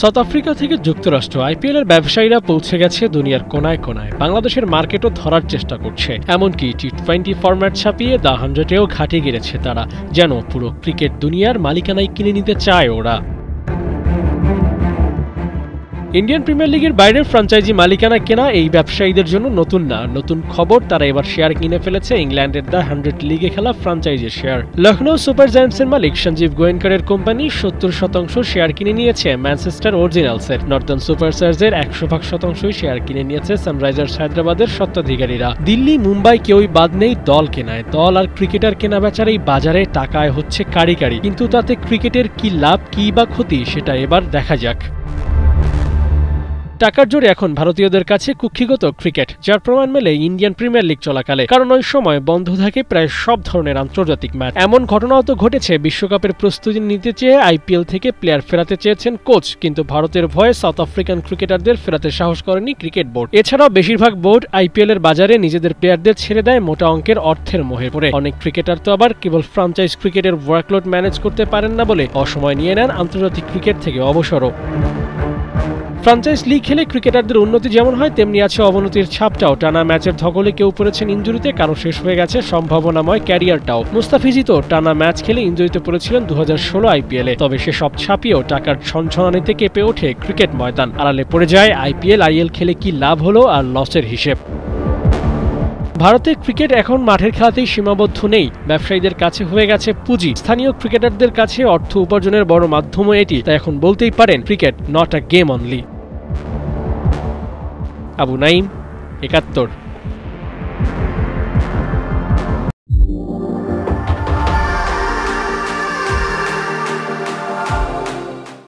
South Africa থেকে যুক্তরাষ্ট্র IPL এর ব্যবসায়ীরা পৌঁছে গেছে দুনিয়ার কোনায় কোনায়। বাংলাদেশের মার্কেটও ধরার চেষ্টা করছে। এমনকি টি20 ফরম্যাট ছাপিয়ে দ্য 100-এও ঘাঁটি গেড়েছে তারা, যেন পুরো ক্রিকেট দুনিয়ার মালিকানায় কিনে নিতে চায় ওরা। ইন্ডিয়ান প্রিমিয়ার লিগের বাইরের ফ্র্যাঞ্চাইজি মালিকানা কেনা এই ব্যবসায়ীদের জন্য নতুন না। নতুন খবর, তারা এবার শেয়ার কিনে ফেলেছে ইংল্যান্ডের দ্য 100 লিগে খেলা ফ্র্যাঞ্চাইজির শেয়ার। লখনৌ সুপার জায়ান্টসের মালিক সঞ্জীব গোয়েনকারের কোম্পানি 70% শেয়ার কিনে নিয়েছে ম্যানচেস্টার অরিজিনালসের। নর্দার্ন সুপারস্টার্সের 100% শেয়ার কিনে নিয়েছে সানরাইজার্স হায়দ্রাবাদের স্বত্বাধিকারীরা। দিল্লি, মুম্বাই কেউই বাদ নেই দল কেনায়। দল আর ক্রিকেটার কেনা বেচার এই বাজারে টাকায় হচ্ছে কারি কারি, কিন্তু তাতে ক্রিকেটের কি লাভ কি বা ক্ষতি সেটা এবার দেখা যাক। টাকার জোরে এখন ভারতীয়দের কাছে কুক্ষিগত ক্রিকেট, যার প্রমাণ মেলে ইন্ডিয়ান প্রিমিয়ার লিগ চলাকালে, কারণ ওই সময় বন্ধ থাকে প্রায় সব ধরনের আন্তর্জাতিক ম্যাচ। এমন ঘটনাও তো ঘটেছে, বিশ্বকাপের প্রস্তুতি নিতে চেয়ে আইপিএল থেকে প্লেয়ার ফেরাতে চেয়েছেন কোচ, কিন্তু ভারতের ভয়ে সাউথ আফ্রিকান ক্রিকেটারদের ফেরাতে সাহস করেনি ক্রিকেট বোর্ড। এছাড়াও বেশিরভাগ বোর্ড আইপিএল এর বাজারে নিজেদের প্লেয়ারদের ছেড়ে দেয় মোটা অঙ্কের অর্থের মোহে পড়ে। অনেক ক্রিকেটার তো আবার কেবল ফ্র্যাঞ্চাইজ ক্রিকেটের ওয়ার্কলোড ম্যানেজ করতে পারেন না বলে অসময় নিয়ে নেন আন্তর্জাতিক ক্রিকেট থেকে অবসরও। ফ্র্যাঞ্চাইজ লিগ খেলে ক্রিকেটারদের উন্নতি যেমন হয়, তেমনি আছে অবনতির ছাপটাও। টানা ম্যাচের ধকলে কেউ পড়েছেন ইনজুরিতে, কারো শেষ হয়ে গেছে সম্ভাবনাময় ক্যারিয়ারটাও। মুস্তাফিজি তো টানা ম্যাচ খেলে ইনজুরিতে পড়েছিলেন 2016 আইপিএলে। তবে সেসব ছাপিয়েও টাকার ছনছনানিতে কেঁপে ওঠে ক্রিকেট ময়দান। আড়ালে পড়ে যায় আইএল খেলে কি লাভ হলো আর লসের হিসেব। ভারতের ক্রিকেট এখন মাঠের খেলাতেই সীমাবদ্ধ নেই, ব্যবসায়ীদের কাছে হয়ে গেছে পুঁজি। স্থানীয় ক্রিকেটারদের কাছে অর্থ উপার্জনের বড় মাধ্যমও এটি। তাই এখন বলতেই পারেন cricket not a game only. Abu Naim, 71।